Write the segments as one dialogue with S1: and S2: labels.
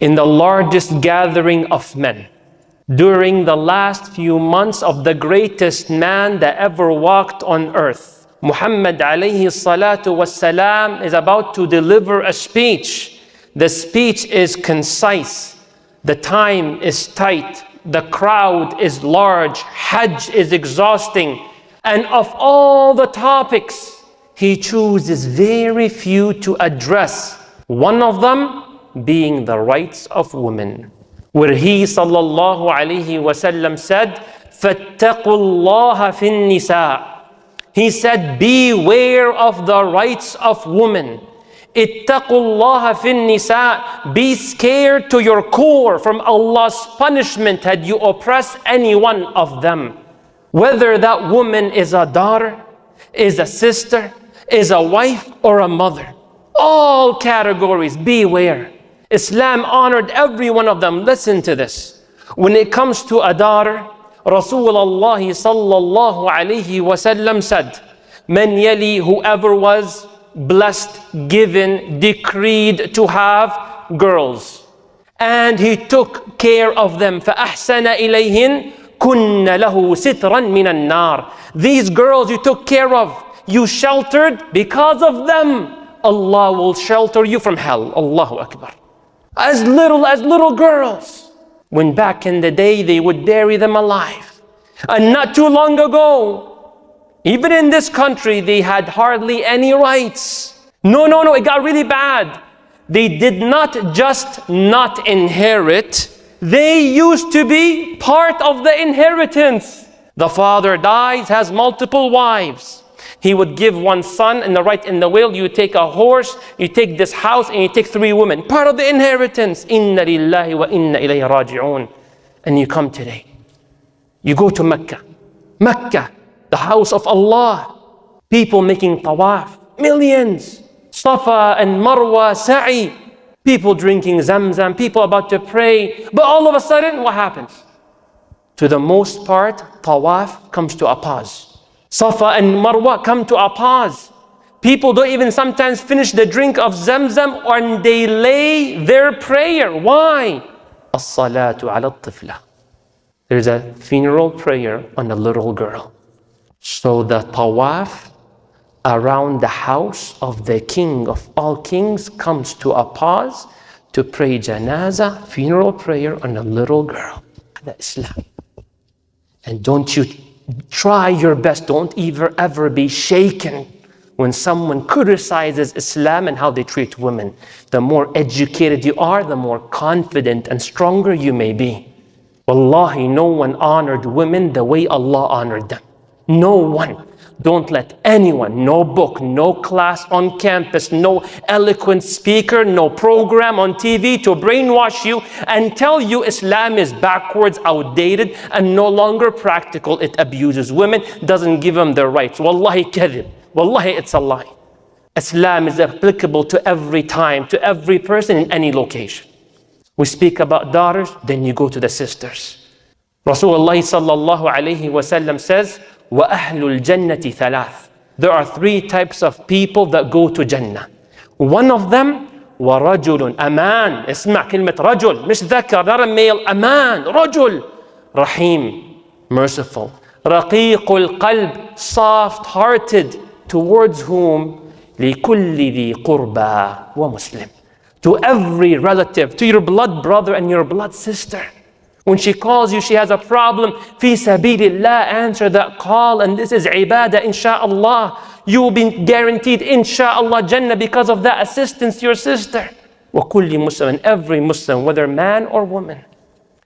S1: in the largest gathering of men, during the last few months of the greatest man that ever walked on earth, Muhammad alayhi salatu wassalam is about to deliver a speech. The speech is concise. The time is tight. The crowd is large. Hajj is exhausting. And of all the topics, he chooses very few to address. One of them being the rights of women, where he sallallahu alayhi wasallam said, فَاتَّقُوا اللَّهَ فِي النِّسَاءِ. He said, beware of the rights of women. اتَّقُوا اللَّهَ فِي النِّسَاءِ. Be scared to your core from Allah's punishment had you oppressed any one of them. Whether that woman is a daughter, is a sister, is a wife, or a mother. All categories, beware. Islam honored every one of them. Listen to this. When it comes to a daughter, Rasulullah sallallahu alayhi wasallam said, "Man yali," whoever was blessed, given, decreed to have girls, and he took care of them, فَأَحْسَنَ إِلَيْهِنْ كُنَّ لَهُ سِتْرًا مِنَ النَّارِ. These girls you took care of, you sheltered, because of them, Allah will shelter you from hell. Allahu Akbar. As little girls. When back in the day they would bury them alive. And not too long ago, even in this country, they had hardly any rights. No, it got really bad. They did not just not inherit, they used to be part of the inheritance. The father dies, has multiple wives. He would give one son, and the right in the will, you take a horse, you take this house, and you take 3 women. Part of the inheritance. Inna lillahi wa inna ilayhi raji'un. And you come today. You go to Mecca. Mecca, the house of Allah. People making tawaf. Millions. Safa and Marwa, sa'i. People drinking Zamzam. People about to pray. But all of a sudden, what happens? To the most part, tawaf comes to a pause. Safa and Marwa come to a pause. People don't even sometimes finish the drink of Zamzam, or they lay their prayer. Why? As-salatu ala al-tifla. There's a funeral prayer on a little girl. So the tawaf around the house of the king of all kings comes to a pause to pray janaza, funeral prayer on a little girl. That's Islam. And don't you try your best, don't ever be shaken when someone criticizes Islam and how they treat women. The more educated you are, the more confident and stronger you may be. Wallahi, no one honored women the way Allah honored them. No one. Don't let anyone, no book, no class on campus, no eloquent speaker, no program on TV to brainwash you and tell you Islam is backwards, outdated, and no longer practical. It abuses women, doesn't give them their rights. Wallahi kadhib. Wallahi, it's a lie. Islam is applicable to every time, to every person in any location. We speak about daughters, then you go to the sisters. Rasulullah sallallahu alayhi wasallam says, وَأَهْلُ الْجَنَّةِ ثَلَاث. There are 3 types of people that go to Jannah. One of them, وَرَجُلٌ أَمَانٌ. اسمع كلمة رجل, مش ذكر, not a male. أمان, رجل. Rahim, merciful. رَقِيقُ الْقَلْبِ, soft-hearted, towards whom لِكُلِّ ذِي قُرْبَى وَمُسْلِمٍ. To every relative, to your blood brother and your blood sister. When she calls you, she has a problem. Fi sabilillah, answer that call. And this is ibadah, insha'Allah. You will be guaranteed, insha'Allah, Jannah because of that assistance to your sister. Wa kulli Muslim, and every Muslim, whether man or woman.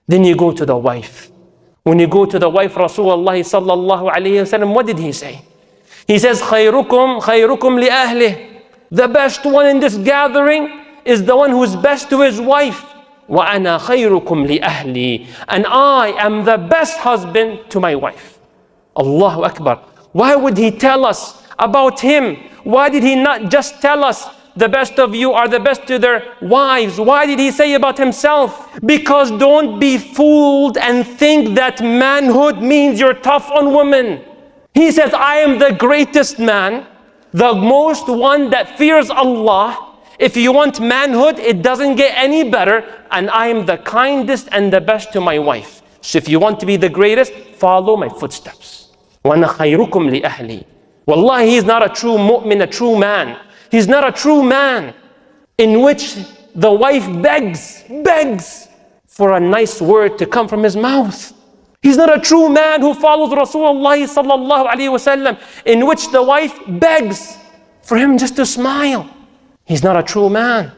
S1: Then you go to the wife. When you go to the wife, Rasulullah sallallahu alayhi wa sallam, what did he say? He says, khayrukum li ahlih. The best one in this gathering is the one who is best to his wife. وَأَنَا خَيْرُكُمْ لِأَهْلِي. And I am the best husband to my wife. Allahu Akbar. Why would he tell us about him? Why did he not just tell us the best of you are the best to their wives? Why did he say about himself? Because don't be fooled and think that manhood means you're tough on women. He says, I am the greatest man, the most one that fears Allah. If you want manhood, it doesn't get any better. And I am the kindest and the best to my wife. So if you want to be the greatest, follow my footsteps. وَأَنَا خَيْرُكُمْ لِأَهْلِي. Wallahi, he's not a true mu'min, a true man. He's not a true man in which the wife begs for a nice word to come from his mouth. He's not a true man who follows Rasulullah sallallahu alaihi wasallam, in which the wife begs for him just to smile. He's not a true man.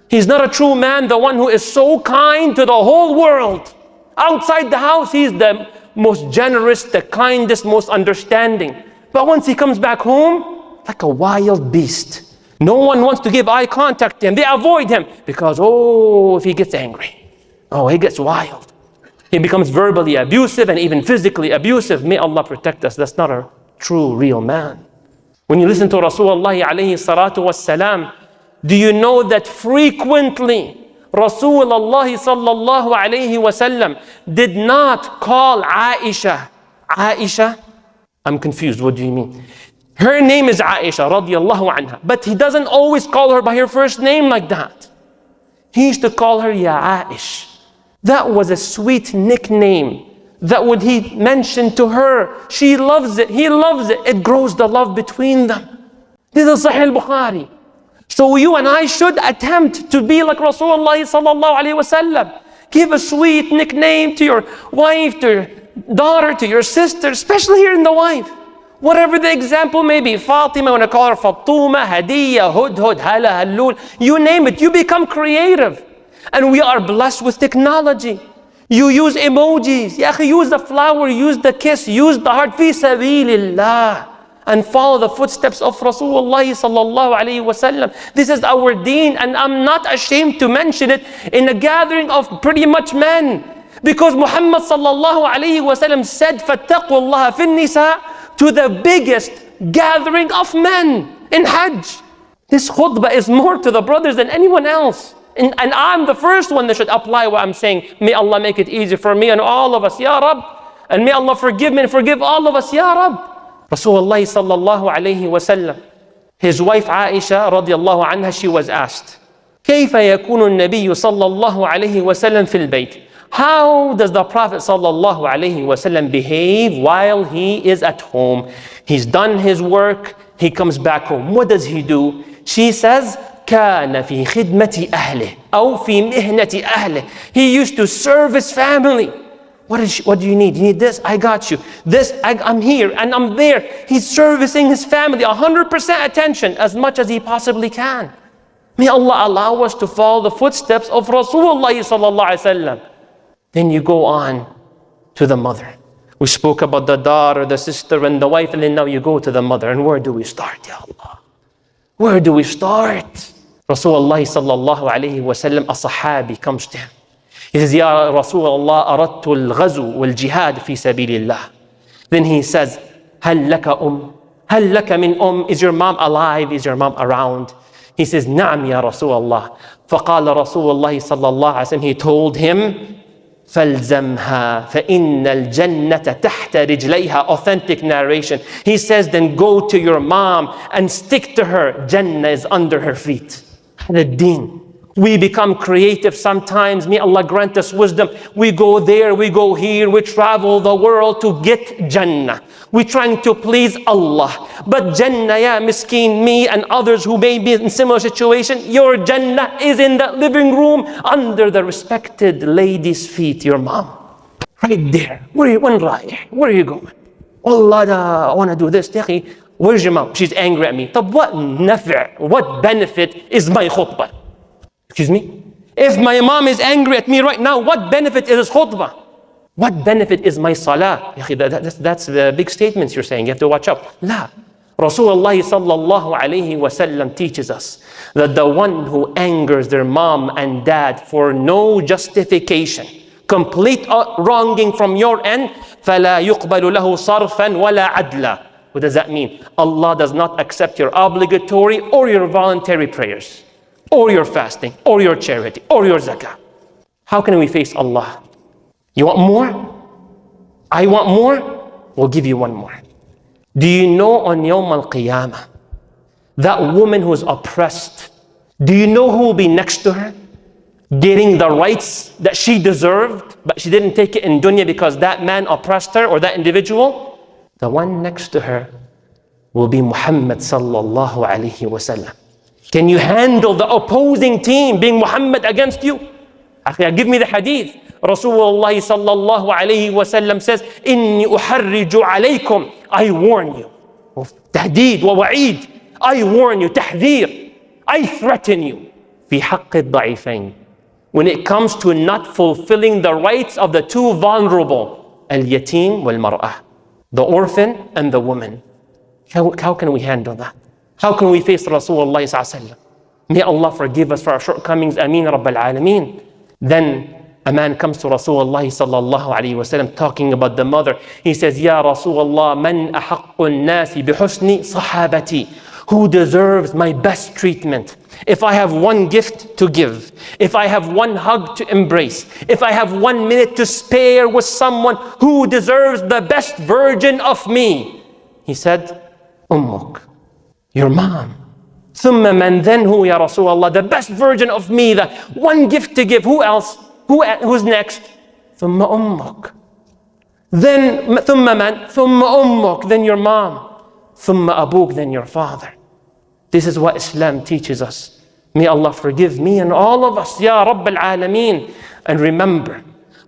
S1: He's not a true man, the one who is so kind to the whole world. Outside the house, he's the most generous, the kindest, most understanding. But once he comes back home, like a wild beast. No one wants to give eye contact to him. They avoid him because, if he gets angry, he gets wild. He becomes verbally abusive and even physically abusive. May Allah protect us. That's not a true, real man. When you listen to Rasulullah alayhi salatu wassalam, do you know that frequently Rasulullah sallallahu alayhi wasallam did not call Aisha? I'm confused. What do you mean? Her name is Aisha radiyallahu anha, but he doesn't always call her by her first name like that. He used to call her Ya Aish. That was a sweet nickname that would he mention to her. She loves it. He loves it. It grows the love between them. This is Sahih al-Bukhari. So you and I should attempt to be like Rasulullah sallallahu alaihi wasallam. Give a sweet nickname to your wife, to your daughter, to your sister, especially here in the wife. Whatever the example may be, Fatima, when I call her Fatuma, Hadiya, Hudhud, Hala, Hallul, you name it, you become creative. And we are blessed with technology. You use emojis, use the flower, use the kiss, use the heart, fi sabilillah. And follow the footsteps of Rasulullah sallallahu alayhi wasallam. This is our deen, and I'm not ashamed to mention it in a gathering of pretty much men. Because Muhammad sallallahu alayhi wasallam said, فَاتَّقُوا اللَّهَ فِي النِّسَاءِ, to the biggest gathering of men in Hajj. This khutbah is more to the brothers than anyone else. And I'm the first one that should apply what I'm saying. May Allah make it easy for me and all of us, Ya Rab. And may Allah forgive me and forgive all of us, Ya Rab. Rasulullah sallallahu alayhi wasallam, his wife Aisha radiallahu anha, she was asked, كيف يكون النبي صلى الله عليه وسلم في البيت? How does the Prophet sallallahu alayhi wasallam behave while he is at home? He's done his work, he comes back home. What does he do? She says, كان في خدمة أهله أو في مهنة أهله. He used to serve his family. What do you need? You need this? I got you. This, I'm here and I'm there. He's servicing his family, 100% attention, as much as he possibly can. May Allah allow us to follow the footsteps of Rasulullah sallallahu alaihi wasallam. Then you go on to the mother. We spoke about the daughter, the sister, and the wife, and then now you go to the mother. And where do we start, Ya Allah? Where do we start? Rasulullah sallallahu alayhi wasallam, a sahabi comes to him. He says, Ya Rasulullah, aradtu al-ghazu wal-jihad fi sabilillah. Then he says, هل لك هل لك من Is your mom alive? Is your mom around? He says, نعم يا رسول الله. فقال رسول الله صلى الله عليه وسلم, he told him, فَالْزَمْهَا فَإِنَّ الْجَنَّةَ تَحْتَ رِجْلَيْهَا. Authentic narration. He says, then go to your mom and stick to her. Jannah is under her feet. The deen. We become creative sometimes. May Allah grant us wisdom. We go there, we go here, we travel the world to get Jannah. We're trying to please Allah. But Jannah, ya miskeen, me and others who may be in similar situation, your Jannah is in the living room under the respected lady's feet, your mom. Right there. Where are you going? Allah, I want to do this. Where's your mom? She's angry at me. What benefit is my khutbah? Excuse me? If my mom is angry at me right now, what benefit is khutbah? What benefit is my salah? That's the big statements you're saying. You have to watch out. La. Rasulullah sallallahu alayhi wasallam teaches us that the one who angers their mom and dad for no justification, complete wronging from your end, فَلَا يُقْبَلُ لَهُ صَرْفًا وَلَا عَدْلًا. What does that mean? Allah does not accept your obligatory or your voluntary prayers, or your fasting, or your charity, or your zakah. How can we face Allah? You want more? I want more? We'll give you one more. Do you know on Yawm al-Qiyamah, that woman who's oppressed, Do you know who will be next to her? Getting the rights that she deserved, but she didn't take it in dunya because that man oppressed her or that individual? The one next to her will be Muhammad sallallahu alayhi wasallam. Can you handle the opposing team being Muhammad against you? Give me the hadith. Rasulullah sallallahu alayhi wasallam says, Inni uharriju alaykum. I warn you. Tahdid wa wa'id. I warn you. Tahdhir. I threaten you. Fi haqqi ad-da'ifayn. When it comes to not fulfilling the rights of the two vulnerable, al-yatim wal-mar'ah, the orphan and the woman. How can we handle that? How can we face Rasulullah sallallahu alayhi wa sallam? May Allah forgive us for our shortcomings. Ameen Rabbil Alameen. Then a man comes to Rasulullah sallallahu alayhi wa sallam talking about the mother. He says, Ya Rasulullah, man ahaqqun nasi bihusni sahabati. Who deserves my best treatment? If I have one gift to give, if I have one hug to embrace, if I have 1 minute to spare with someone, who deserves the best version of me? He said, Ummuk, your mom. Thumma man, then who, Ya Rasulullah? The best version of me, the one gift to give. Who else? Who's next? Thumma ummuk. Then thumma man, thumma ummuk, then your mom. Thumma abuk, then your father. This is what Islam teaches us. May Allah forgive me and all of us, Ya Rabbil Alameen. And remember,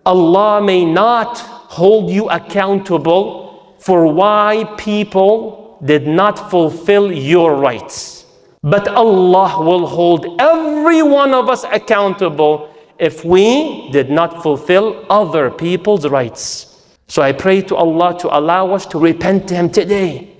S1: Allah may not hold you accountable for why people did not fulfill your rights. But Allah will hold every one of us accountable if we did not fulfill other people's rights. So I pray to Allah to allow us to repent to Him today.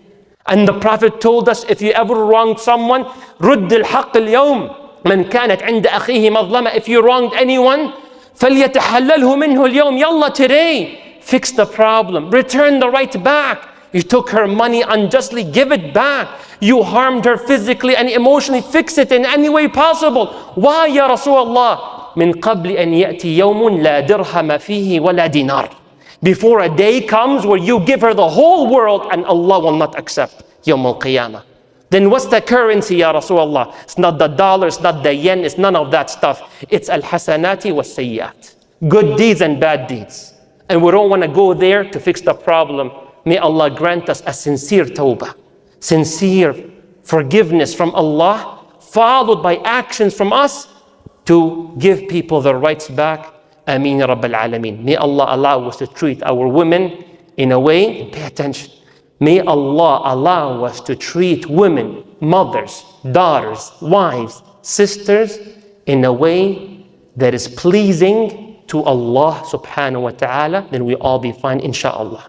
S1: And the Prophet told us, if you ever wronged someone, رُدِّ الْحَقِّ الْيَوْمِ مَنْ كَانَتْ عِنْدَ أَخِيهِ مَظْلَمَةً. If you wronged anyone, فَلْيَتَحَلَّلْهُ مِنْهُ الْيَوْمِ. Yalla, today, fix the problem. Return the right back. You took her money unjustly, give it back. You harmed her physically and emotionally, fix it in any way possible. Why, Ya Rasulullah? مِنْ قَبْلِ أَنْ يَأْتِي يَوْمٌ لَا دِرْهَمَ فِيهِ وَلَا دِينَارٍ. Before a day comes where you give her the whole world and Allah will not accept. Yawm al-Qiyamah. Then what's the currency, Ya Rasulullah? It's not the dollar, it's not the yen, it's none of that stuff. It's al-hasanati was-sayyat. Good deeds and bad deeds. And we don't want to go there to fix the problem. May Allah grant us a sincere tawbah, sincere forgiveness from Allah, followed by actions from us to give people their rights back. Ameen Rabbil Alameen. May Allah allow us to treat our women in a way, and pay attention. May Allah allow us to treat women, mothers, daughters, wives, sisters in a way that is pleasing to Allah subhanahu wa ta'ala. Then we all be fine, inshaAllah.